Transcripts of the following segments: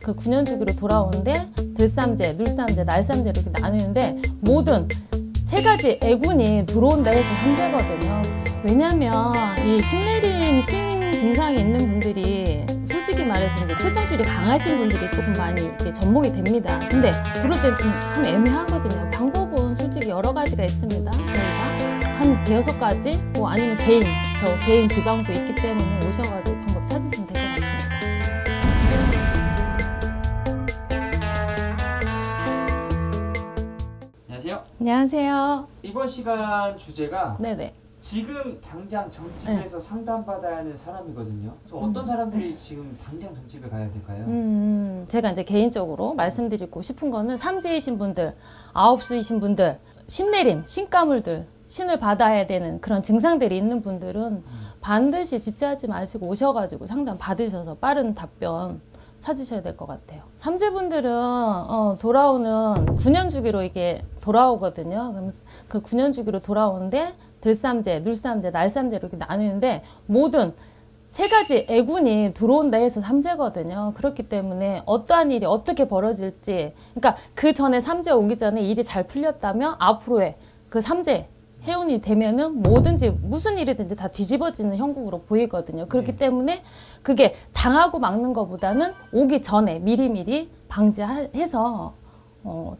그 9년 주기로 돌아오는데 들삼재, 눌삼재, 날삼재 이렇게 나누는데 모든 세 가지 애군이 들어온다 해서 삼재거든요. 왜냐면 이 신내림 신 증상이 있는 분들이 솔직히 말해서 이제 칠성줄이 강하신 분들이 조금 많이 이렇게 접목이 됩니다. 근데 그럴 때 좀 참 애매하거든요. 방법은 솔직히 여러 가지가 있습니다. 저희가 한 대여섯 가지 뭐 아니면 저 개인 비방도 있기 때문에 오셔가지고 방법 찾으시면 될 것 같습니다. 안녕하세요. 안녕하세요. 이번 시간 주제가 네네. 지금 당장 점집에서 상담받아야 하는 사람이거든요. 그래서 어떤 사람들이 지금 당장 점집에 가야 될까요? 제가 이제 개인적으로 말씀드리고 싶은 거는 삼재이신 분들, 아홉수이신 분들, 신내림, 신가물들, 신을 받아야 되는 그런 증상들이 있는 분들은 반드시 지체하지 마시고 오셔가지고 상담 받으셔서 빠른 답변 찾으셔야 될 것 같아요. 삼재분들은 돌아오는 9년 주기로 이게 돌아오거든요. 그럼 그 9년 주기로 돌아오는데 들삼재, 눌삼재, 날삼재 이렇게 나누는데 모든 세 가지 애군이 들어온다 해서 삼재거든요. 그렇기 때문에 어떠한 일이 어떻게 벌어질지, 그러니까 그 전에 삼재 오기 전에 일이 잘 풀렸다면 앞으로의 그 삼재 해운이 되면은 뭐든지 무슨 일이든지 다 뒤집어지는 형국으로 보이거든요. 그렇기 때문에 그게 당하고 막는 것보다는 오기 전에 미리미리 방지해서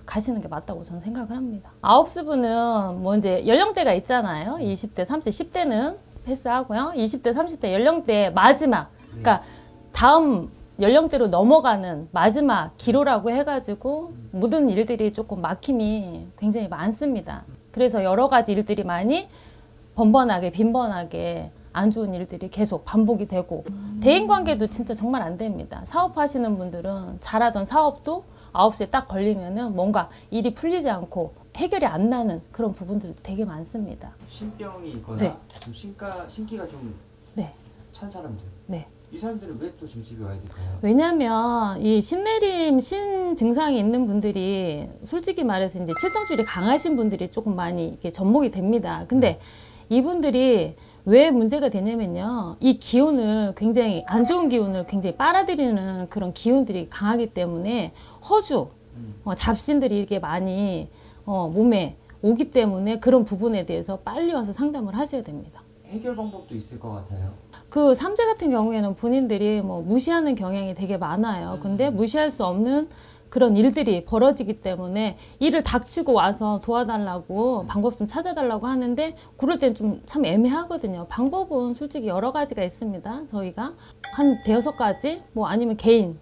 가시는 게 맞다고 저는 생각을 합니다. 아홉수분은 뭐 이제 연령대가 있잖아요. 20대, 30대, 10대는 패스하고요. 20대, 30대 연령대 마지막, 그러니까 다음 연령대로 넘어가는 마지막 기로라고 해가지고 모든 일들이 조금 막힘이 굉장히 많습니다. 그래서 여러 가지 일들이 많이 번번하게 빈번하게 안 좋은 일들이 계속 반복이 되고 대인관계도 진짜 정말 안 됩니다. 사업하시는 분들은 잘하던 사업도 9시에 딱 걸리면은 뭔가 일이 풀리지 않고 해결이 안 나는 그런 부분들도 되게 많습니다. 신병이 있거나 네. 좀 신기가 좀 찬 사람들. 네. 이 사람들은 왜 또 점집에 와야 될까요? 왜냐면 이 신내림 신 증상이 있는 분들이 솔직히 말해서 이제 칠성줄이 강하신 분들이 조금 많이 이렇게 접목이 됩니다. 근데 이분들이 왜 문제가 되냐면요. 이 기운을 굉장히 안 좋은 기운을 굉장히 빨아들이는 그런 기운들이 강하기 때문에 허주, 잡신들이 이렇게 많이 몸에 오기 때문에 그런 부분에 대해서 빨리 와서 상담을 하셔야 됩니다. 해결 방법도 있을 것 같아요. 그 삼재 같은 경우에는 본인들이 뭐 무시하는 경향이 되게 많아요. 근데 무시할 수 없는 그런 일들이 벌어지기 때문에 일을 닥치고 와서 도와달라고 방법 좀 찾아달라고 하는데 그럴 땐 좀 참 애매하거든요. 방법은 솔직히 여러 가지가 있습니다. 저희가 한 대여섯 가지 뭐 아니면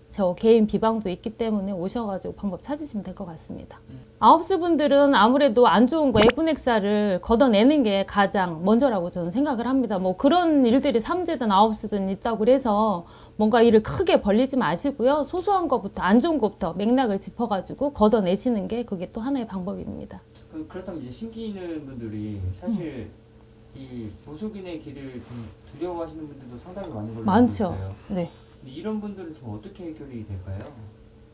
저 개인 비방도 있기 때문에 오셔가지고 방법 찾으시면 될 것 같습니다. 아홉수분들은 아무래도 안 좋은 거 애군액사를 걷어내는 게 가장 먼저라고 저는 생각을 합니다. 뭐 그런 일들이 삼재든 아홉수든 있다고 해서 뭔가 일을 크게 벌리지 마시고요. 소소한 것부터 안 좋은 것부터 맥락을 짚어가지고 걷어내시는 게 그게 또 하나의 방법입니다. 그렇다면 이제 신기 있는 분들이 사실 이 무속인의 길을 좀 두려워하시는 분들도 상당히 많은 걸로 많죠. 알고 있어요. 네. 근데 이런 분들은 좀 어떻게 해결이 될까요?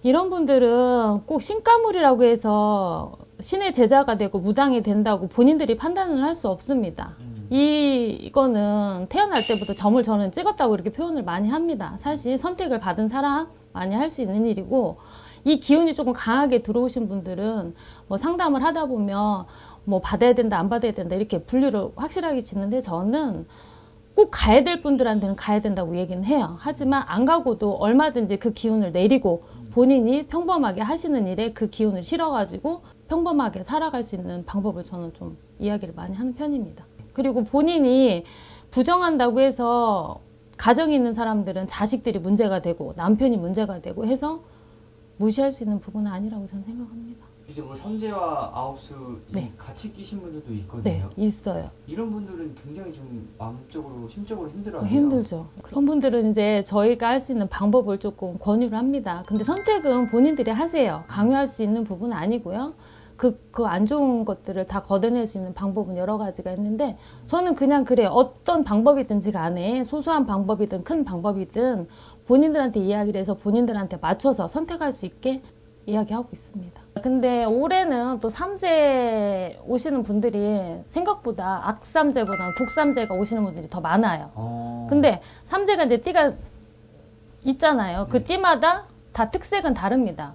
이런 분들은 꼭 신가물이라고 해서 신의 제자가 되고 무당이 된다고 본인들이 판단을 할 수 없습니다. 이거는 태어날 때부터 점을 저는 찍었다고 이렇게 표현을 많이 합니다. 사실 선택을 받은 사람 많이 할 수 있는 일이고 이 기운이 조금 강하게 들어오신 분들은 뭐 상담을 하다 보면 뭐 받아야 된다 안 받아야 된다 이렇게 분류를 확실하게 짓는데 저는 꼭 가야 될 분들한테는 가야 된다고 얘기는 해요. 하지만 안 가고도 얼마든지 그 기운을 내리고 본인이 평범하게 하시는 일에 그 기운을 실어가지고 평범하게 살아갈 수 있는 방법을 저는 좀 이야기를 많이 하는 편입니다. 그리고 본인이 부정한다고 해서 가정이 있는 사람들은 자식들이 문제가 되고 남편이 문제가 되고 해서 무시할 수 있는 부분은 아니라고 저는 생각합니다. 이제 뭐 삼재와 아홉수 같이 끼신 분들도 있거든요. 네, 있어요. 이런 분들은 굉장히 좀 마음적으로, 심적으로 힘들어하세요. 힘들죠. 그런 분들은 이제 저희가 할 수 있는 방법을 조금 권유를 합니다. 근데 선택은 본인들이 하세요. 강요할 수 있는 부분은 아니고요. 그 안 좋은 것들을 다 걷어낼 수 있는 방법은 여러 가지가 있는데 저는 그냥 그래요. 어떤 방법이든지 간에 소소한 방법이든 큰 방법이든 본인들한테 이야기를 해서 본인들한테 맞춰서 선택할 수 있게 이야기하고 있습니다. 근데 올해는 또 삼재 오시는 분들이 생각보다 악삼재보다는 독삼재가 오시는 분들이 더 많아요. 근데 삼재가 이제 띠가 있잖아요. 그 띠마다 다 특색은 다릅니다.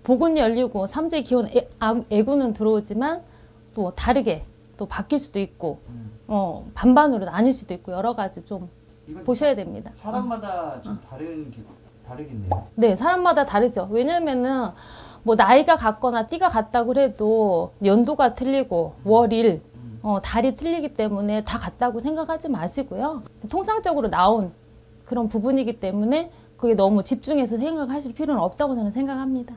복은 열리고 삼재 기온 애구는 들어오지만 또 다르게 또 바뀔 수도 있고 반반으로 나뉠 수도 있고 여러 가지 좀 이건 보셔야 됩니다. 사람마다 좀 다르겠네요. 네, 사람마다 다르죠. 왜냐면은 뭐 나이가 같거나 띠가 같다고 해도 연도가 틀리고 월일 달이 틀리기 때문에 다 같다고 생각하지 마시고요. 통상적으로 나온 그런 부분이기 때문에 그게 너무 집중해서 생각하실 필요는 없다고 저는 생각합니다.